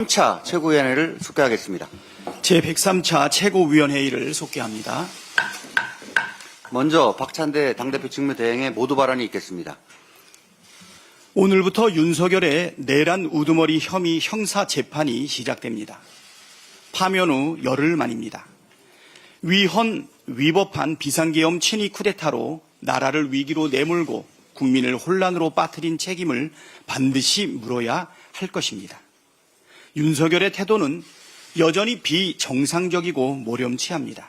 3차 최고위원회를 속개하겠습니다. 제103차 최고위원회의를 속개합니다. 먼저 박찬대 당대표 직무대행의 모두 발언이 있겠습니다. 오늘부터 윤석열의 내란 우두머리 혐의 형사 재판이 시작됩니다. 파면 후 열흘 만입니다. 위법한 비상계엄 친위 쿠데타로 나라를 위기로 내몰고 국민을 혼란으로 빠뜨린 책임을 반드시 물어야 할 것입니다. 윤석열의 태도는 여전히 비정상적이고 모렴치합니다.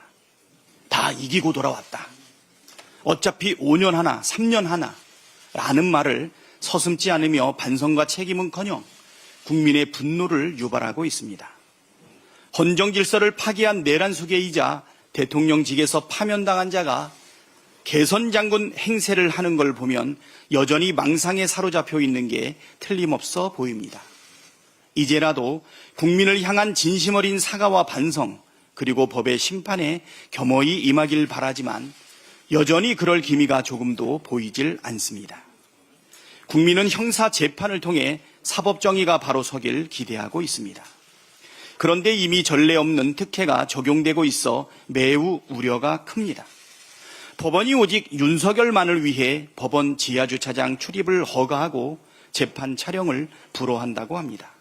다 이기고 돌아왔다. 어차피 5년 하나, 3년 하나 라는 말을 서슴지 않으며 반성과 책임은커녕 국민의 분노를 유발하고 있습니다. 헌정 질서를 파기한 내란 수괴이자 대통령직에서 파면당한 자가 개선 장군 행세를 하는 걸 보면 여전히 망상에 사로잡혀 있는 게 틀림없어 보입니다. 이제라도 국민을 향한 진심 어린 사과와 반성 그리고 법의 심판에 겸허히 임하길 바라지만 여전히 그럴 기미가 조금도 보이질 않습니다. 국민은 형사 재판을 통해 사법 정의가 바로 서길 기대하고 있습니다. 그런데 이미 전례 없는 특혜가 적용되고 있어 매우 우려가 큽니다. 법원이 오직 윤석열만을 위해 법원 지하주차장 출입을 허가하고 재판 촬영을 불허한다고 합니다.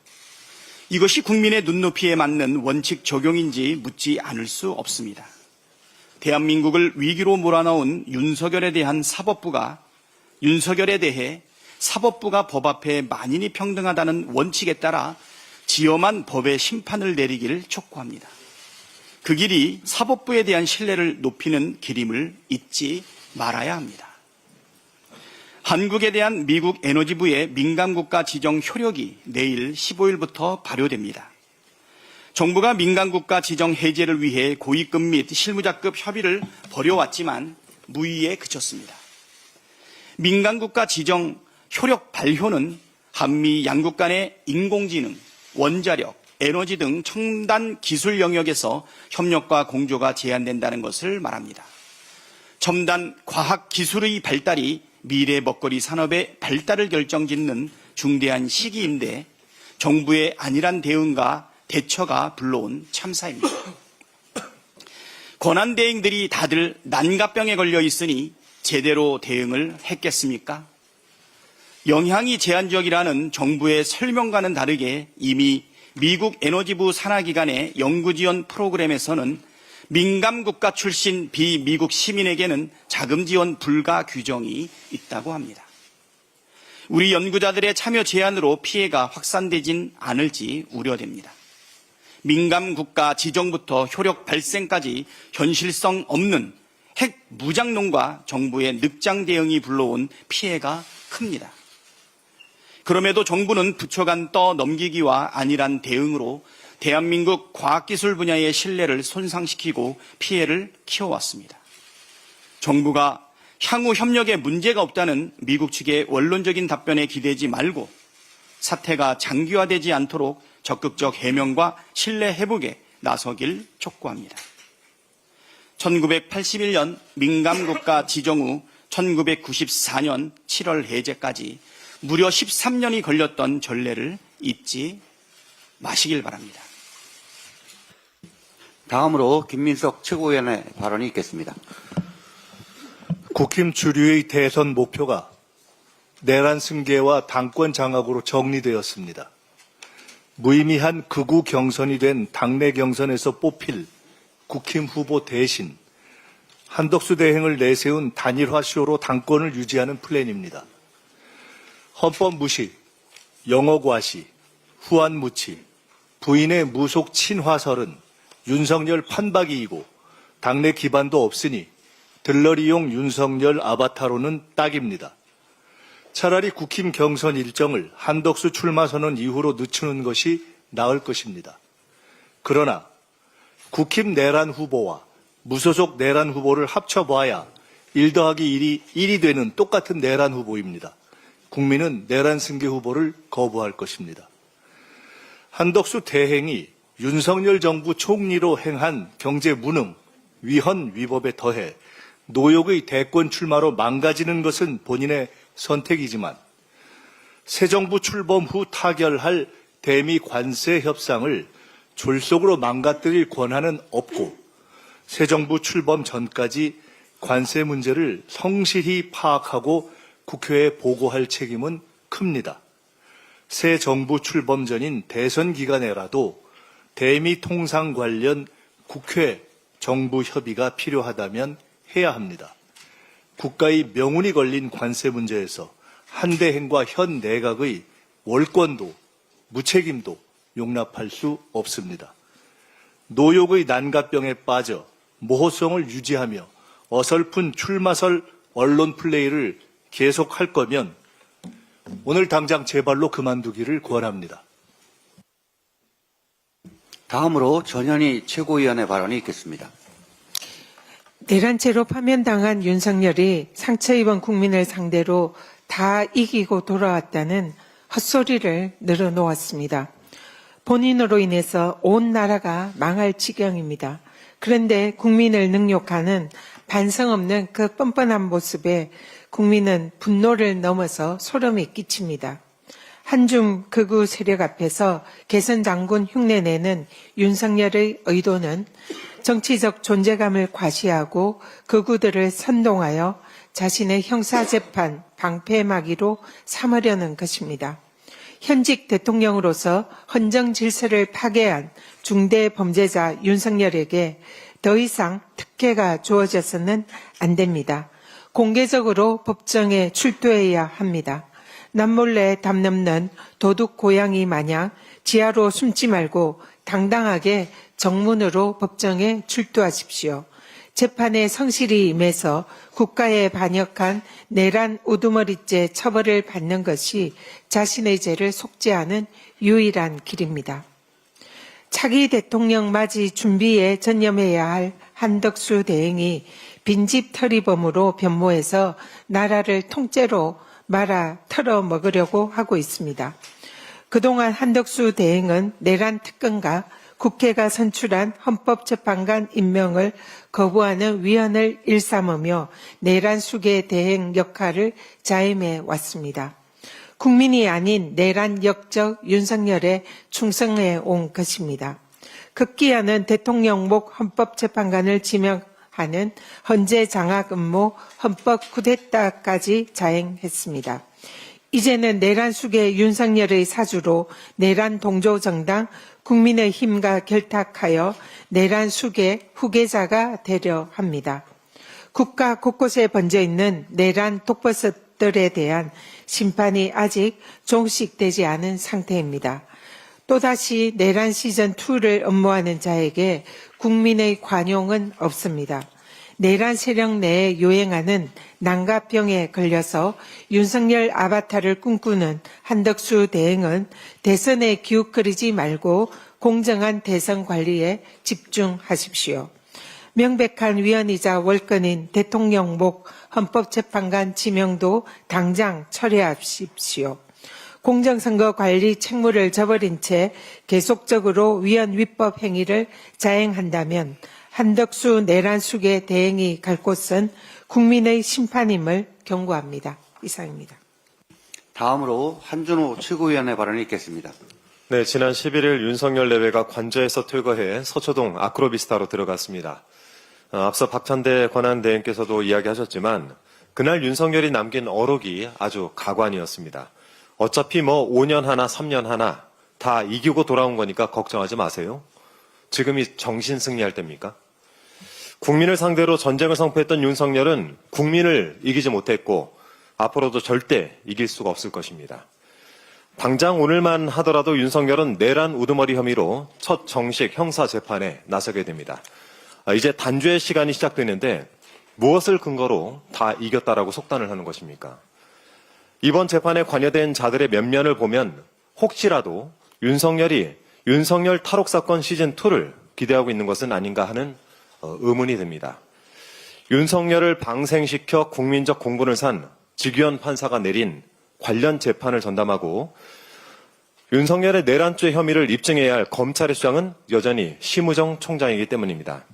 이것이 국민의 눈높이에 맞는 원칙 적용인지 묻지 않을 수 없습니다. 대한민국을 위기로 몰아넣은 윤석열에 대해 사법부가 법 앞에 만인이 평등하다는 원칙에 따라 지엄한 법의 심판을 내리길 촉구합니다. 그 길이 사법부에 대한 신뢰를 높이는 길임을 잊지 말아야 합니다. 한국에 대한 미국 에너지부의 민간국가 지정 효력이 내일 15일부터 발효됩니다. 정부가 민간국가 지정 해제를 위해 고위급 및 실무자급 협의를 벌여왔지만 무의에 그쳤습니다. 민간국가 지정 효력 발효는 한미 양국 간의 인공지능, 원자력, 에너지 등 첨단 기술 영역에서 협력과 공조가 제한된다는 것을 말합니다. 첨단 과학 기술의 발달이 미래 먹거리 산업의 발달을 결정짓는 중대한 시기인데 정부의 안일한 대응과 대처가 불러온 참사입니다. 권한대행들이 다들 난가병에 걸려 있으니 제대로 대응을 했겠습니까? 영향이 제한적이라는 정부의 설명과는 다르게 이미 미국 에너지부 산하기관의 연구지원 프로그램에서는 민감국가 출신 비미국 시민에게는 자금 지원 불가 규정이 있다고 합니다. 우리 연구자들의 참여 제한으로 피해가 확산되진 않을지 우려됩니다. 민감국가 지정부터 효력 발생까지 현실성 없는 핵 무장론과 정부의 늑장 대응이 불러온 피해가 큽니다. 그럼에도 정부는 부처 간 떠넘기기와 안일한 대응으로 대한민국 과학기술 분야의 신뢰를 손상시키고 피해를 키워왔습니다. 정부가 향후 협력에 문제가 없다는 미국 측의 원론적인 답변에 기대지 말고 사태가 장기화되지 않도록 적극적 해명과 신뢰 회복에 나서길 촉구합니다. 1981년 민감국가 지정 후 1994년 7월 해제까지 무려 13년이 걸렸던 전례를 잊지 마시길 바랍니다. 다음으로 김민석 최고위원의 발언이 있겠습니다. 국힘 주류의 대선 목표가 내란 승계와 당권 장악으로 정리되었습니다. 무의미한 극우 경선이 된 당내 경선에서 뽑힐 국힘 후보 대신 한덕수 대행을 내세운 단일화 쇼로 당권을 유지하는 플랜입니다. 헌법 무시, 영어 과시, 후한 무치, 부인의 무속 친화설은 윤석열 판박이이고 당내 기반도 없으니 들러리용 윤석열 아바타로는 딱입니다. 차라리 국힘 경선 일정을 한덕수 출마 선언 이후로 늦추는 것이 나을 것입니다. 그러나 국힘 내란 후보와 무소속 내란 후보를 합쳐봐야 1 더하기 1이 되는 똑같은 내란 후보입니다. 국민은 내란 승계 후보를 거부할 것입니다. 한덕수 대행이 윤석열 정부 총리로 행한 경제 무능, 위헌, 위법에 더해 노역의 대권 출마로 망가지는 것은 본인의 선택이지만 새 정부 출범 후 타결할 대미 관세 협상을 졸속으로 망가뜨릴 권한은 없고 새 정부 출범 전까지 관세 문제를 성실히 파악하고 국회에 보고할 책임은 큽니다. 새 정부 출범 전인 대선 기간에라도 대미 통상 관련 국회 정부 협의가 필요하다면 해야 합니다. 국가의 명운이 걸린 관세 문제에서 한대행과 현 내각의 월권도 무책임도 용납할 수 없습니다. 노욕의 난가병에 빠져 모호성을 유지하며 어설픈 출마설 언론 플레이를 계속할 거면 오늘 당장 제발로 그만두기를 권합니다. 다음으로 전현희 최고위원의 발언이 있겠습니다. 내란죄로 파면당한 윤석열이 상처 입은 국민을 상대로 다 이기고 돌아왔다는 헛소리를 늘어놓았습니다. 본인으로 인해서 온 나라가 망할 지경입니다. 그런데 국민을 능욕하는 반성 없는 그 뻔뻔한 모습에 국민은 분노를 넘어서 소름이 끼칩니다. 한줌 극우 세력 앞에서 개선 장군 흉내내는 윤석열의 의도는 정치적 존재감을 과시하고 극우들을 선동하여 자신의 형사재판 방패막이로 삼으려는 것입니다. 현직 대통령으로서 헌정 질서를 파괴한 중대 범죄자 윤석열에게 더 이상 특혜가 주어져서는 안 됩니다. 공개적으로 법정에 출두해야 합니다. 남몰래 담 넘는 도둑 고양이 마냥 지하로 숨지 말고 당당하게 정문으로 법정에 출두하십시오. 재판에 성실히 임해서 국가에 반역한 내란 우두머리죄 처벌을 받는 것이 자신의 죄를 속죄하는 유일한 길입니다. 차기 대통령 맞이 준비에 전념해야 할 한덕수 대행이 빈집털이범으로 변모해서 나라를 통째로 말아 털어먹으려고 하고 있습니다. 그동안 한덕수 대행은 내란 특검과 국회가 선출한 헌법재판관 임명을 거부하는 위헌을 일삼으며 내란 수계 대행 역할을 자임해 왔습니다. 국민이 아닌 내란 역적 윤석열에 충성해 온 것입니다. 급기야는 대통령목 헌법재판관을 지명하는 헌재 장악 음모 헌법 쿠데타까지 자행했습니다. 이제는 내란 수계 윤석열의 사주로 내란 동조 정당 국민의힘과 결탁하여 내란 수계 후계자가 되려 합니다. 국가 곳곳에 번져 있는 내란 독버섯들에 대한 심판이 아직 종식되지 않은 상태입니다. 또다시 내란 시즌2를 음모하는 자에게 국민의 관용은 없습니다. 내란 세력 내에 유행하는 난가병에 걸려서 윤석열 아바타를 꿈꾸는 한덕수 대행은 대선에 기웃거리지 말고 공정한 대선 관리에 집중하십시오. 명백한 위헌이자 월권인 대통령목 헌법재판관 지명도 당장 철회하십시오. 공정선거 관리 책무를 저버린 채 계속적으로 위헌 위법 행위를 자행한다면 한덕수 내란 수계 대행이 갈 곳은 국민의 심판임을 경고합니다. 이상입니다. 다음으로 한준호 최고위원의 발언이 있겠습니다. 네, 지난 11일 윤석열 내외가 관저에서 퇴거해 서초동 아크로비스타로 들어갔습니다. 앞서 박찬대 권한대행께서도 이야기하셨지만 그날 윤석열이 남긴 어록이 아주 가관이었습니다. 어차피 5년 하나 3년 하나 다 이기고 돌아온 거니까 걱정하지 마세요. 지금이 정신 승리할 때입니까? 국민을 상대로 전쟁을 선포했던 윤석열은 국민을 이기지 못했고 앞으로도 절대 이길 수가 없을 것입니다. 당장 오늘만 하더라도 윤석열은 내란 우두머리 혐의로 첫 정식 형사 재판에 나서게 됩니다. 이제 단죄의 시간이 시작되는데 무엇을 근거로 다 이겼다라고 속단을 하는 것입니까? 이번 재판에 관여된 자들의 면면을 보면 혹시라도 윤석열이 윤석열 탈옥 사건 시즌2를 기대하고 있는 것은 아닌가 하는 의문이 듭니다. 윤석열을 방생시켜 국민적 공분을 산 직위원 판사가 내린 관련 재판을 전담하고 윤석열의 내란죄 혐의를 입증해야 할 검찰의 수장은 여전히 심우정 총장이기 때문입니다.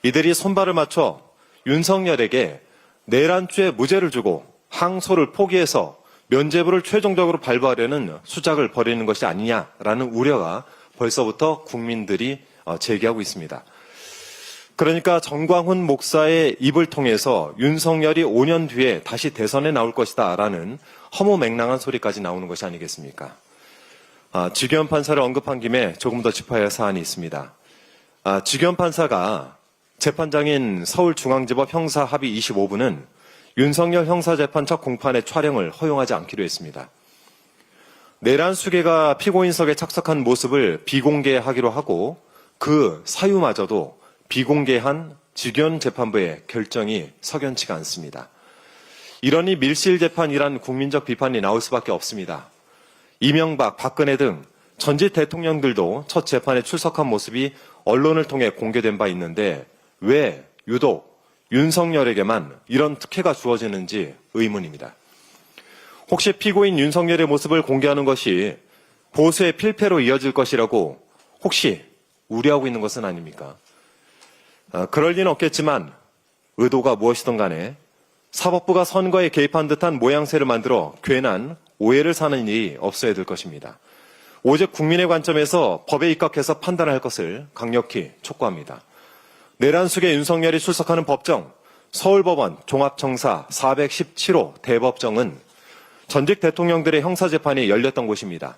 이들이 손발을 맞춰 윤석열에게 내란죄 무죄를 주고 항소를 포기해서 면죄부를 최종적으로 발부하려는 수작을 벌이는 것이 아니냐라는 우려가 벌써부터 국민들이 제기하고 있습니다. 그러니까 정광훈 목사의 입을 통해서 윤석열이 5년 뒤에 다시 대선에 나올 것이다라는 허무맹랑한 소리까지 나오는 것이 아니겠습니까? 지규현 판사를 언급한 김에 조금 더 짚어야 할 사안이 있습니다. 지규현 판사가 재판장인 서울중앙지법 형사합의 25부는 윤석열 형사재판 첫 공판의 촬영을 허용하지 않기로 했습니다. 내란 수계가 피고인석에 착석한 모습을 비공개하기로 하고 그 사유마저도 비공개한 지규현 재판부의 결정이 석연치가 않습니다. 이러니 밀실재판이란 국민적 비판이 나올 수밖에 없습니다. 이명박, 박근혜 등 전직 대통령들도 첫 재판에 출석한 모습이 언론을 통해 공개된 바 있는데 왜 유독 윤석열에게만 이런 특혜가 주어지는지 의문입니다. 혹시 피고인 윤석열의 모습을 공개하는 것이 보수의 필패로 이어질 것이라고 혹시 우려하고 있는 것은 아닙니까? 그럴 리는 없겠지만 의도가 무엇이든 간에 사법부가 선거에 개입한 듯한 모양새를 만들어 괜한 오해를 사는 일이 없어야 될 것입니다. 오직 국민의 관점에서 법에 입각해서 판단할 것을 강력히 촉구합니다. 내란 수계 윤석열이 출석하는 법정, 서울법원 종합청사 417호 대법정은 전직 대통령들의 형사재판이 열렸던 곳입니다.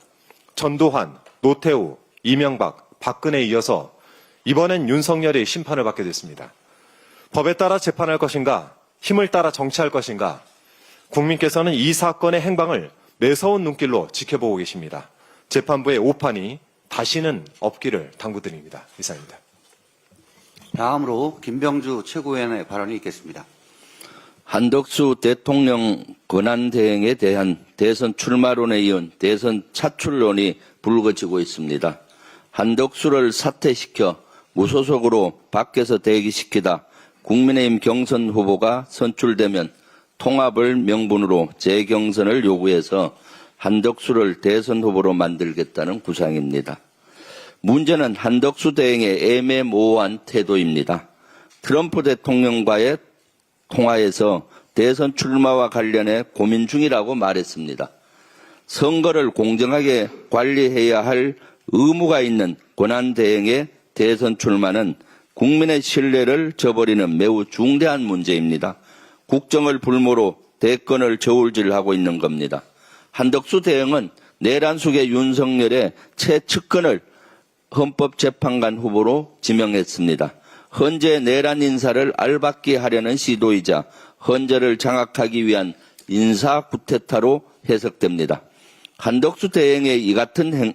전두환, 노태우, 이명박, 박근혜에 이어서 이번엔 윤석열이 심판을 받게 됐습니다. 법에 따라 재판할 것인가, 힘을 따라 정치할 것인가, 국민께서는 이 사건의 행방을 매서운 눈길로 지켜보고 계십니다. 재판부의 오판이 다시는 없기를 당부드립니다. 이상입니다. 다음으로 김병주 최고위원의 발언이 있겠습니다. 한덕수 대통령 권한대행에 대한 대선 출마론에 이은 대선 차출론이 불거지고 있습니다. 한덕수를 사퇴시켜 무소속으로 밖에서 대기시키다 국민의힘 경선 후보가 선출되면 통합을 명분으로 재경선을 요구해서 한덕수를 대선 후보로 만들겠다는 구상입니다. 문제는 한덕수 대행의 애매모호한 태도입니다. 트럼프 대통령과의 통화에서 대선 출마와 관련해 고민 중이라고 말했습니다. 선거를 공정하게 관리해야 할 의무가 있는 권한대행의 대선 출마는 국민의 신뢰를 저버리는 매우 중대한 문제입니다. 국정을 불모로 대권을 저울질하고 있는 겁니다. 한덕수 대행은 내란 속의 윤석열의 최측근을 헌법재판관 후보로 지명했습니다. 헌재 내란 인사를 알박기 하려는 시도이자 헌재를 장악하기 위한 인사 구테타로 해석됩니다. 한덕수 대행의 이 같은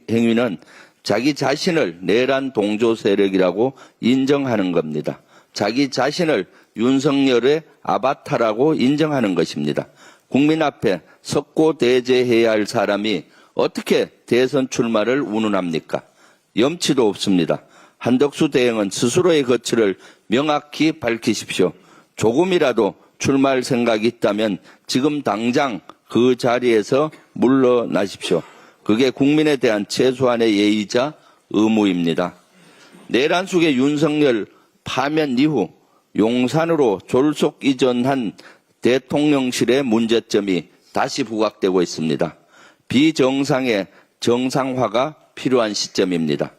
행위는 자기 자신을 내란 동조 세력이라고 인정하는 겁니다. 자기 자신을 윤석열의 아바타라고 인정하는 것입니다. 국민 앞에 석고 대제해야 할 사람이 어떻게 대선 출마를 운운합니까? 염치도 없습니다. 한덕수 대행은 스스로의 거취를 명확히 밝히십시오. 조금이라도 출마할 생각이 있다면 지금 당장 그 자리에서 물러나십시오. 그게 국민에 대한 최소한의 예의이자 의무입니다. 내란 속의 윤석열 파면 이후 용산으로 졸속 이전한 대통령실의 문제점이 다시 부각되고 있습니다. 비정상의 정상화가 필요한 시점입니다.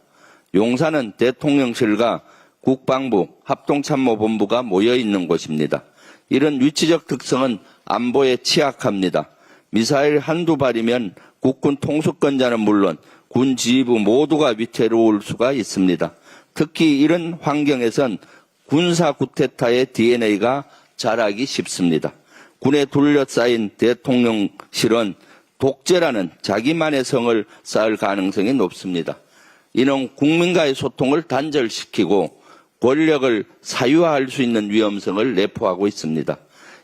용산은 대통령실과 국방부, 합동참모본부가 모여있는 곳입니다. 이런 위치적 특성은 안보에 취약합니다. 미사일 한두 발이면 국군 통수권자는 물론 군 지휘부 모두가 위태로울 수가 있습니다. 특히 이런 환경에선 군사 쿠데타의 DNA가 자라기 쉽습니다. 군에 둘러싸인 대통령실은 독재라는 자기만의 성을 쌓을 가능성이 높습니다. 이는 국민과의 소통을 단절시키고 권력을 사유화할 수 있는 위험성을 내포하고 있습니다.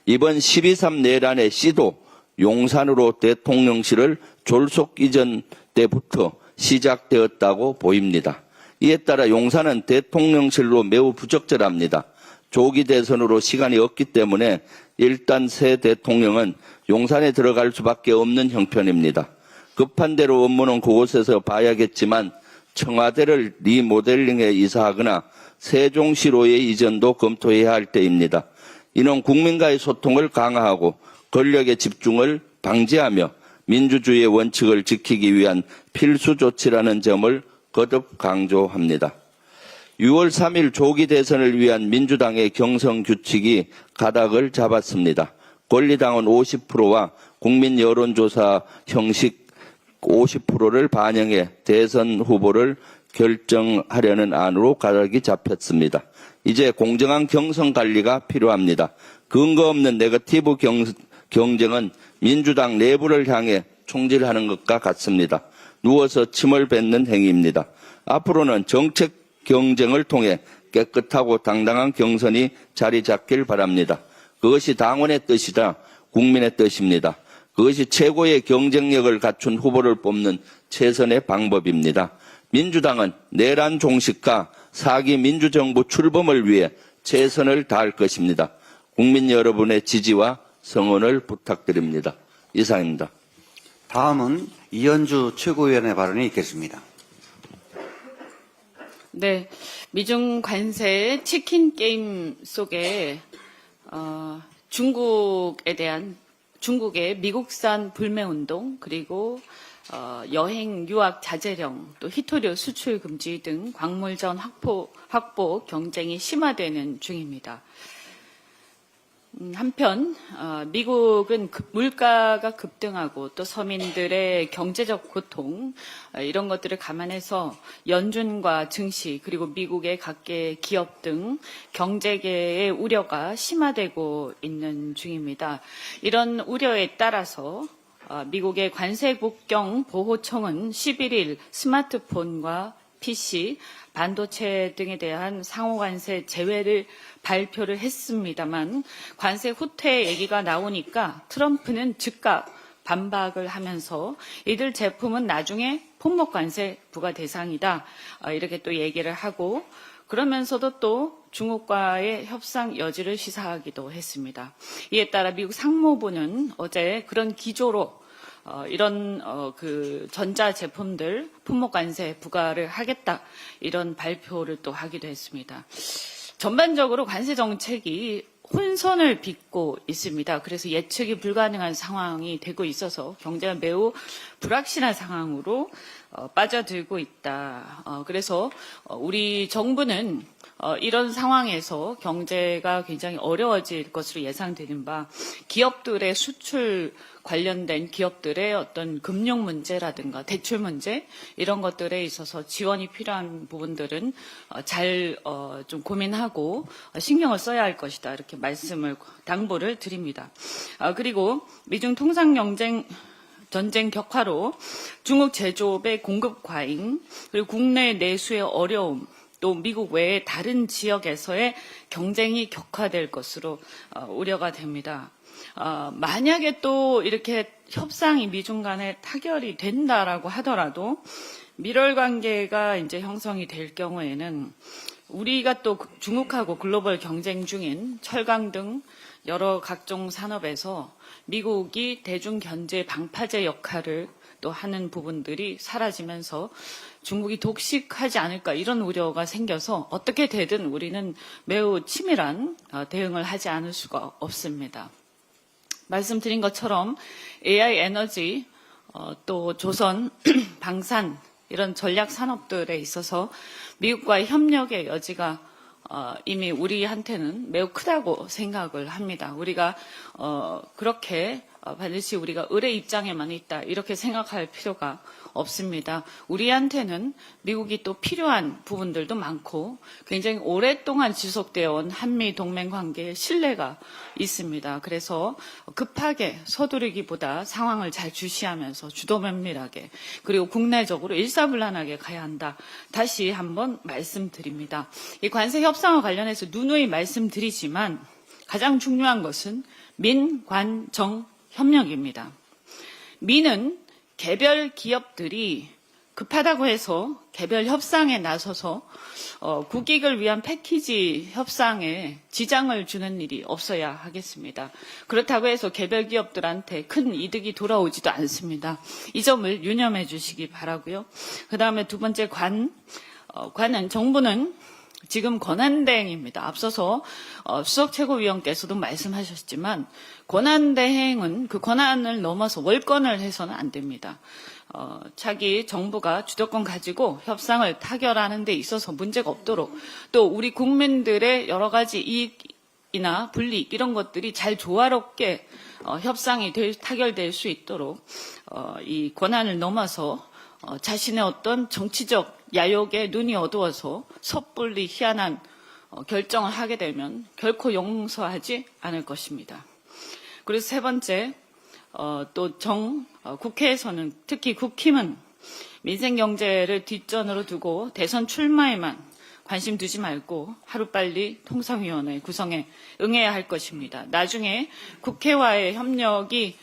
이번 12.3 내란의 시도 용산으로 대통령실을 졸속 이전 때부터 시작되었다고 보입니다. 이에 따라 용산은 대통령실로 매우 부적절합니다. 조기 대선으로 시간이 없기 때문에 일단 새 대통령은 용산에 들어갈 수밖에 없는 형편입니다. 급한 대로 업무는 그곳에서 봐야겠지만 청와대를 리모델링해 이사하거나 세종시로의 이전도 검토해야 할 때입니다. 이는 국민과의 소통을 강화하고 권력의 집중을 방지하며 민주주의의 원칙을 지키기 위한 필수 조치라는 점을 거듭 강조합니다. 6월 3일 조기 대선을 위한 민주당의 경선 규칙이 가닥을 잡았습니다. 권리당원 50%와 국민 여론조사 형식 50%를 반영해 대선 후보를 결정하려는 안으로 가닥이 잡혔습니다. 이제 공정한 경선 관리가 필요합니다. 근거 없는 네거티브 경쟁은 민주당 내부를 향해 총질하는 것과 같습니다. 누워서 침을 뱉는 행위입니다. 앞으로는 정책 경쟁을 통해 깨끗하고 당당한 경선이 자리 잡길 바랍니다. 그것이 당원의 뜻이다, 국민의 뜻입니다. 그것이 최고의 경쟁력을 갖춘 후보를 뽑는 최선의 방법입니다. 민주당은 내란 종식과 사기 민주정부 출범을 위해 최선을 다할 것입니다. 국민 여러분의 지지와 성원을 부탁드립니다. 이상입니다. 다음은 이현주 최고위원의 발언이 있겠습니다. 네, 미중 관세 치킨 게임 속에 중국의 미국산 불매운동 그리고 여행 유학 자제령 또 히토류 수출 금지 등 광물전 확보 경쟁이 심화되는 중입니다. 한편 미국은 물가가 급등하고 또 서민들의 경제적 고통 이런 것들을 감안해서 연준과 증시 그리고 미국의 각계 기업 등 경제계의 우려가 심화되고 있는 중입니다. 이런 우려에 따라서 미국의 관세국경보호청은 11일 스마트폰과 PC, 반도체 등에 대한 상호관세 제외를 발표를 했습니다만 관세 후퇴 얘기가 나오니까 트럼프는 즉각 반박을 하면서 이들 제품은 나중에 품목관세 부과 대상이다 이렇게 또 얘기를 하고 그러면서도 또 중국과의 협상 여지를 시사하기도 했습니다. 이에 따라 미국 상무부는 어제 그런 기조로 이런 그 전자 제품들 품목관세 부과를 하겠다 이런 발표를 또 하기도 했습니다. 전반적으로 관세 정책이 혼선을 빚고 있습니다. 그래서 예측이 불가능한 상황이 되고 있어서 경제가 매우 불확실한 상황으로 빠져들고 있다. 그래서 우리 정부는 이런 상황에서 경제가 굉장히 어려워질 것으로 예상되는 바 기업들의 수출 관련된 기업들의 어떤 금융 문제라든가 대출 문제 이런 것들에 있어서 지원이 필요한 부분들은 잘 좀 고민하고 신경을 써야 할 것이다 이렇게 말씀을 당부를 드립니다. 그리고 미중 통상 전쟁 격화로 중국 제조업의 공급 과잉 그리고 국내 내수의 어려움 또 미국 외의 다른 지역에서의 경쟁이 격화될 것으로 우려가 됩니다. 만약에 또 이렇게 협상이 미중 간에 타결이 된다라고 하더라도 밀월 관계가 이제 형성이 될 경우에는 우리가 또 중국하고 글로벌 경쟁 중인 철강 등 여러 각종 산업에서 미국이 대중 견제 방파제 역할을 또 하는 부분들이 사라지면서 중국이 독식하지 않을까 이런 우려가 생겨서 어떻게 되든 우리는 매우 치밀한 대응을 하지 않을 수가 없습니다. 말씀드린 것처럼 AI 에너지 또 조선, 방산 이런 전략 산업들에 있어서 미국과의 협력의 여지가 이미 우리한테는 매우 크다고 생각을 합니다. 우리가 그렇게 반드시 우리가 을의 입장에만 있다 이렇게 생각할 필요가 없습니다. 우리한테는 미국이 또 필요한 부분들도 많고 굉장히 오랫동안 지속되어 온 한미 동맹 관계에 신뢰가 있습니다. 그래서 급하게 서두르기보다 상황을 잘 주시하면서 주도 면밀하게 그리고 국내적으로 일사불란하게 가야 한다. 다시 한번 말씀드립니다. 이 관세 협상과 관련해서 누누이 말씀드리지만 가장 중요한 것은 민관정 협력입니다. 민은 개별 기업들이 급하다고 해서 개별 협상에 나서서 국익을 위한 패키지 협상에 지장을 주는 일이 없어야 하겠습니다. 그렇다고 해서 개별 기업들한테 큰 이득이 돌아오지도 않습니다. 이 점을 유념해 주시기 바라고요. 그다음에 두 번째 관은 정부는 지금 권한대행입니다. 앞서서 수석 최고위원께서도 말씀하셨지만 권한대행은 그 권한을 넘어서 월권을 해서는 안 됩니다. 자기 정부가 주도권 가지고 협상을 타결하는 데 있어서 문제가 없도록 또 우리 국민들의 여러 가지 이익이나 불이익 이런 것들이 잘 조화롭게 협상이 타결될 수 있도록 이 권한을 넘어서 자신의 어떤 정치적 야욕에 눈이 어두워서 섣불리 희한한 결정을 하게 되면 결코 용서하지 않을 것입니다. 그래서 세 번째, 또 국회에서는 특히 국힘은 민생 경제를 뒷전으로 두고 대선 출마에만 관심 두지 말고 하루빨리 통상위원회 구성에 응해야 할 것입니다. 나중에 국회와의 협력이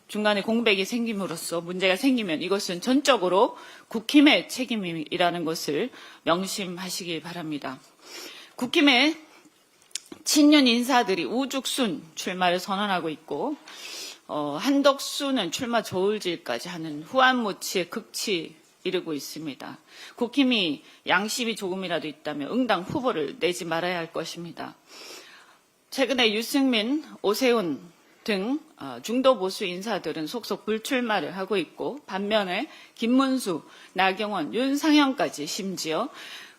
중간에 공백이 생김으로써 문제가 생기면 이것은 전적으로 국힘의 책임이라는 것을 명심하시기 바랍니다. 국힘의 친윤 인사들이 우죽순 출마를 선언하고 있고 한덕수는 출마 저울질까지 하는 후한무치의 극치 이르고 있습니다. 국힘이 양심이 조금이라도 있다면 응당 후보를 내지 말아야 할 것입니다. 최근에 유승민, 오세훈 등 중도 보수 인사들은 속속 불출마를 하고 있고 반면에 김문수, 나경원, 윤상현까지 심지어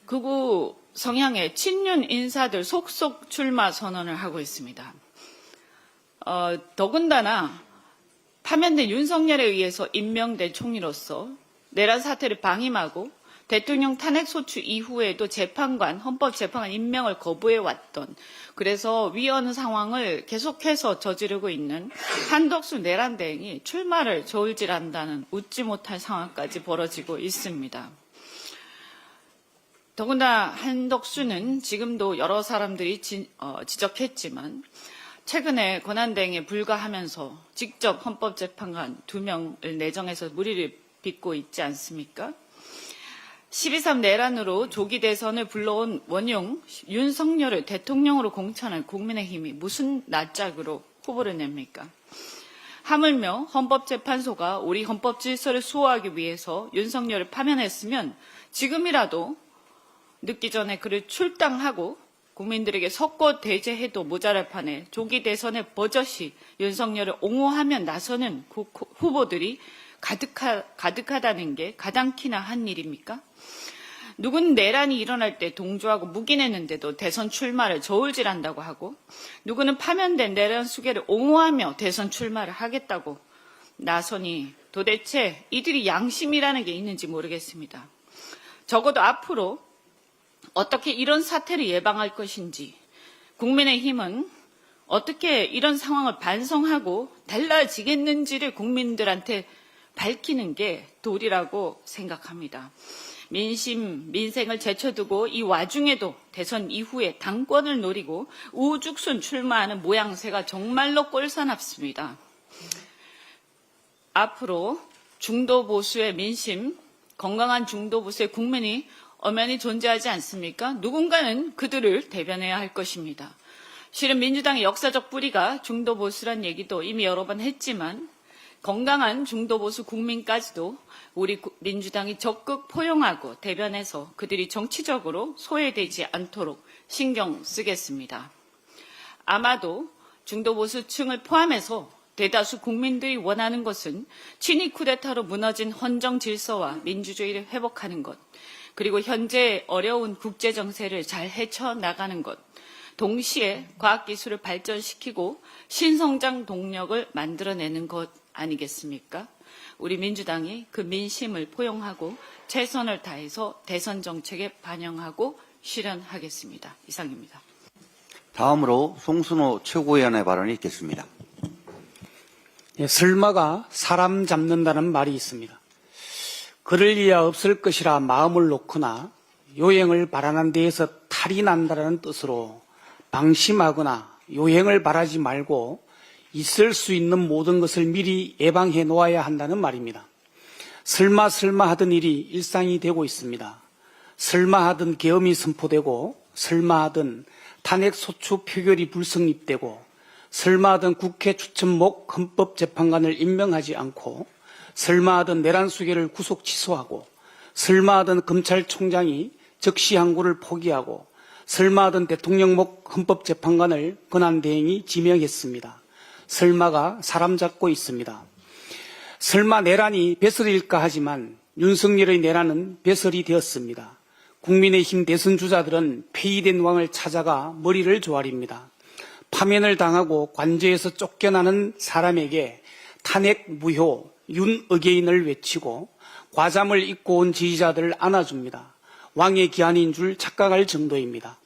극우 성향의 친윤 인사들 속속 출마 선언을 하고 있습니다. 더군다나 파면된 윤석열에 의해서 임명된 총리로서 내란 사태를 방임하고 대통령 탄핵소추 이후에도 재판관, 헌법재판관 임명을 거부해왔던 그래서 위헌 상황을 계속해서 저지르고 있는 한덕수 내란대행이 출마를 저울질한다는 웃지 못할 상황까지 벌어지고 있습니다. 더구나 한덕수는 지금도 여러 사람들이 지적했지만 최근에 권한대행에 불과하면서 직접 헌법재판관 2명을 내정해서 무리를 빚고 있지 않습니까? 12.3 내란으로 조기 대선을 불러온 원흉 윤석열을 대통령으로 공천한 국민의힘이 무슨 낯짝으로 후보를 냅니까? 하물며 헌법재판소가 우리 헌법 질서를 수호하기 위해서 윤석열을 파면했으면 지금이라도 늦기 전에 그를 출당하고 국민들에게 석고 대제해도 모자랄 판에 조기 대선에 버젓이 윤석열을 옹호하며 나서는 후보들이 가득하다는 게 가당키나 한 일입니까? 누군 내란이 일어날 때 동조하고 묵인했는데도 대선 출마를 저울질한다고 하고 누구는 파면된 내란 수괴를 옹호하며 대선 출마를 하겠다고 나서니 도대체 이들이 양심이라는 게 있는지 모르겠습니다. 적어도 앞으로 어떻게 이런 사태를 예방할 것인지 국민의힘은 어떻게 이런 상황을 반성하고 달라지겠는지를 국민들한테 밝히는 게 도리라고 생각합니다. 민생을 제쳐두고 이 와중에도 대선 이후에 당권을 노리고 우죽순 출마하는 모양새가 정말로 꼴사납습니다. 앞으로 중도 보수의 민심, 건강한 중도 보수의 국민이 엄연히 존재하지 않습니까? 누군가는 그들을 대변해야 할 것입니다. 실은 민주당의 역사적 뿌리가 중도 보수란 얘기도 이미 여러 번 했지만 건강한 중도 보수 국민까지도 우리 민주당이 적극 포용하고 대변해서 그들이 정치적으로 소외되지 않도록 신경 쓰겠습니다. 아마도 중도 보수층을 포함해서 대다수 국민들이 원하는 것은 친위 쿠데타로 무너진 헌정 질서와 민주주의를 회복하는 것, 그리고 현재 어려운 국제 정세를 잘 헤쳐나가는 것, 동시에 과학기술을 발전시키고 신성장 동력을 만들어내는 것 아니겠습니까? 우리 민주당이 그 민심을 포용하고 최선을 다해서 대선 정책에 반영하고 실현하겠습니다. 이상입니다. 다음으로 송순호 최고위원의 발언이 있겠습니다. 예, 설마가 사람 잡는다는 말이 있습니다. 그럴 리야 없을 것이라 마음을 놓거나 요행을 바라는 데에서 탈이 난다는 뜻으로 방심하거나 요행을 바라지 말고 있을 수 있는 모든 것을 미리 예방해 놓아야 한다는 말입니다. 설마 하던 일이 일상이 되고 있습니다. 설마 하던 계엄이 선포되고 설마 하던 탄핵소추 표결이 불성립되고 설마 하던 국회 추천목 헌법재판관을 임명하지 않고 설마 하던 내란 수괴를 구속 취소하고 설마 하던 검찰총장이 즉시 항고를 포기하고 설마하던 대통령목 헌법재판관을 권한대행이 지명했습니다. 설마가 사람 잡고 있습니다. 설마 내란이 배설일까 하지만 윤석열의 내란은 배설이 되었습니다. 국민의힘 대선 주자들은 폐위된 왕을 찾아가 머리를 조아립니다. 파면을 당하고 관저에서 쫓겨나는 사람에게 탄핵 무효 윤어게인을 외치고 과잠을 입고 온 지지자들을 안아줍니다. 왕의 기한인 줄 착각할 정도입니다.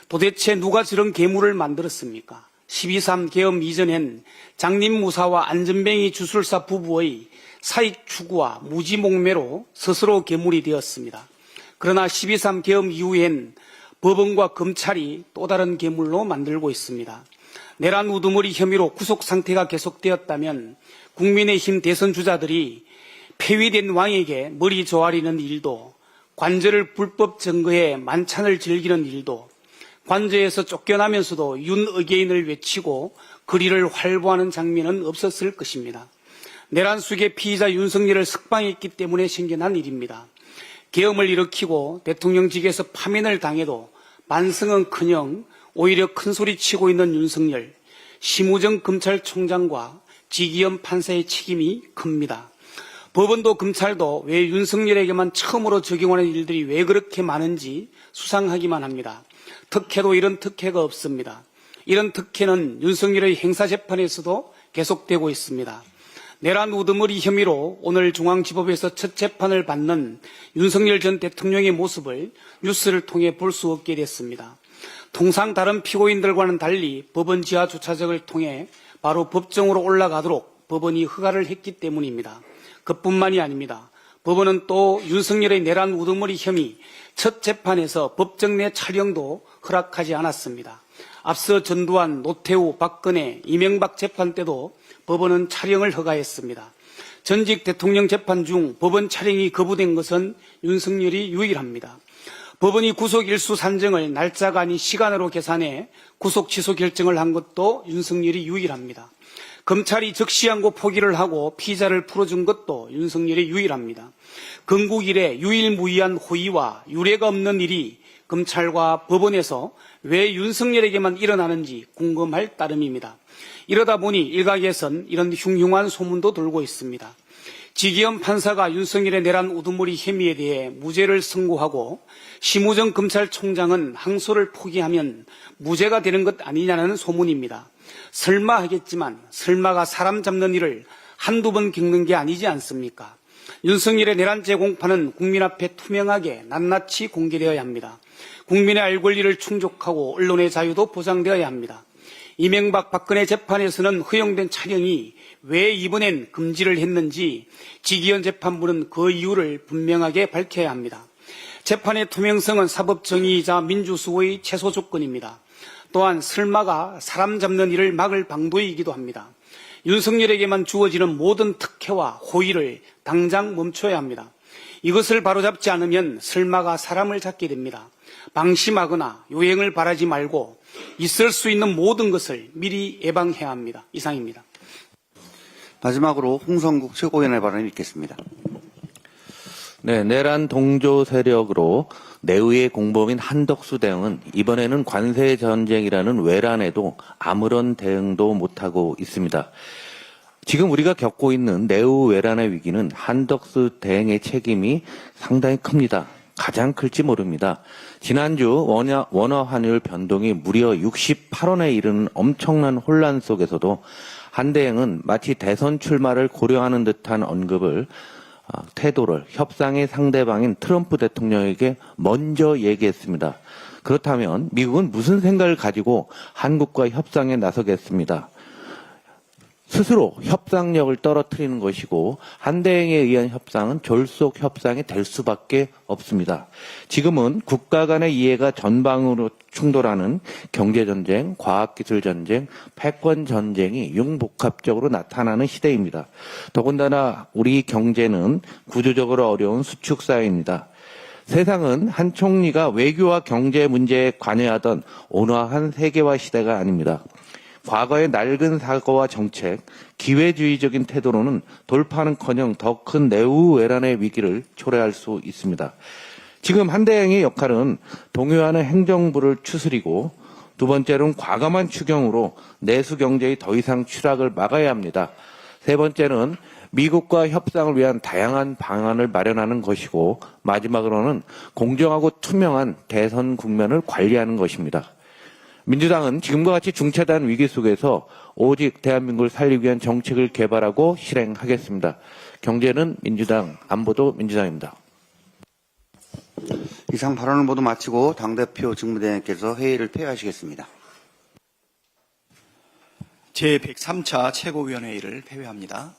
도대체 누가 저런 괴물을 만들었습니까? 12.3 계엄 이전엔 장님무사와 안전뱅이 주술사 부부의 사익 추구와 무지몽매로 스스로 괴물이 되었습니다. 그러나 12.3 계엄 이후엔 법원과 검찰이 또 다른 괴물로 만들고 있습니다. 내란 우두머리 혐의로 구속 상태가 계속되었다면 국민의힘 대선 주자들이 폐위된 왕에게 머리 조아리는 일도, 관저를 불법 증거해 만찬을 즐기는 일도, 관저에서 쫓겨나면서도 윤어게인을 외치고 거리를 활보하는 장면은 없었을 것입니다. 내란 수계 피의자 윤석열을 석방했기 때문에 생겨난 일입니다. 계엄을 일으키고 대통령직에서 파면을 당해도 반성은커녕 오히려 큰소리치고 있는 윤석열, 심우정 검찰총장과 지기현 판사의 책임이 큽니다. 법원도 검찰도 왜 윤석열에게만 처음으로 적용하는 일들이 왜 그렇게 많은지 수상하기만 합니다. 특혜도 이런 특혜가 없습니다. 이런 특혜는 윤석열의 행사재판에서도 계속되고 있습니다. 내란 우두머리 혐의로 오늘 중앙지법에서 첫 재판을 받는 윤석열 전 대통령의 모습을 뉴스를 통해 볼 수 없게 됐습니다. 통상 다른 피고인들과는 달리 법원 지하 주차장을 통해 바로 법정으로 올라가도록 법원이 허가를 했기 때문입니다. 그뿐만이 아닙니다. 법원은 또 윤석열의 내란 우두머리 혐의 첫 재판에서 법정 내 촬영도 허락하지 않았습니다. 앞서 전두환, 노태우, 박근혜, 이명박 재판 때도 법원은 촬영을 허가했습니다. 전직 대통령 재판 중 법원 촬영이 거부된 것은 윤석열이 유일합니다. 법원이 구속 일수 산정을 날짜가 아닌 시간으로 계산해 구속 취소 결정을 한 것도 윤석열이 유일합니다. 검찰이 즉시 항고 포기를 하고 피의자를 풀어준 것도 윤석열이 유일합니다. 건국 이래 유일무이한 호의와 유례가 없는 일이 검찰과 법원에서 왜 윤석열에게만 일어나는지 궁금할 따름입니다. 이러다 보니 일각에선 이런 흉흉한 소문도 돌고 있습니다. 지기현 판사가 윤석열의 내란 우두머리 혐의에 대해 무죄를 선고하고 심우정 검찰총장은 항소를 포기하면 무죄가 되는 것 아니냐는 소문입니다. 설마 하겠지만 설마가 사람 잡는 일을 한두 번 겪는 게 아니지 않습니까? 윤석열의 내란죄 공판은 국민 앞에 투명하게 낱낱이 공개되어야 합니다. 국민의 알 권리를 충족하고 언론의 자유도 보장되어야 합니다. 이명박 박근혜 재판에서는 허용된 촬영이 왜 이번엔 금지를 했는지 지기현 재판부는 그 이유를 분명하게 밝혀야 합니다. 재판의 투명성은 사법정의이자 민주수호의 최소 조건입니다. 또한 설마가 사람 잡는 일을 막을 방도이기도 합니다. 윤석열에게만 주어지는 모든 특혜와 호의를 당장 멈춰야 합니다. 이것을 바로잡지 않으면 설마가 사람을 잡게 됩니다. 방심하거나 요행을 바라지 말고 있을 수 있는 모든 것을 미리 예방해야 합니다. 이상입니다. 마지막으로 홍성국 최고위원의 발언을 읽겠습니다. 네, 내란 동조 세력으로 내의의 공범인 한덕수 대응은 이번에는 관세 전쟁이라는 외란에도 아무런 대응도 못하고 있습니다. 지금 우리가 겪고 있는 내의 외란의 위기는 한덕수 대행의 책임이 상당히 큽니다. 가장 클지 모릅니다. 지난주 원화 환율 변동이 무려 68원에 이르는 엄청난 혼란 속에서도 한 대행은 마치 대선 출마를 고려하는 듯한 태도를 협상의 상대방인 트럼프 대통령에게 먼저 얘기했습니다. 그렇다면 미국은 무슨 생각을 가지고 한국과 협상에 나서겠습니다. 스스로 협상력을 떨어뜨리는 것이고 한 대행에 의한 협상은 졸속 협상이 될 수밖에 없습니다. 지금은 국가 간의 이해가 전방으로 충돌하는 경제전쟁, 과학기술전쟁, 패권전쟁이 융복합적으로 나타나는 시대입니다. 더군다나 우리 경제는 구조적으로 어려운 수축사회입니다. 세상은 한 총리가 외교와 경제 문제에 관여하던 온화한 세계화 시대가 아닙니다. 과거의 낡은 사고와 정책, 기회주의적인 태도로는 돌파는커녕 더 큰 내후외란의 위기를 초래할 수 있습니다. 지금 한 대행의 역할은 동요하는 행정부를 추스리고 두 번째로는 과감한 추경으로 내수 경제의 더 이상 추락을 막아야 합니다. 세 번째는 미국과 협상을 위한 다양한 방안을 마련하는 것이고 마지막으로는 공정하고 투명한 대선 국면을 관리하는 것입니다. 민주당은 지금과 같이 중차대한 위기 속에서 오직 대한민국을 살리기 위한 정책을 개발하고 실행하겠습니다. 경제는 민주당, 안보도 민주당입니다. 이상 발언을 모두 마치고 당대표 직무대행께서 회의를 폐회하시겠습니다. 제103차 최고위원회의를 폐회합니다.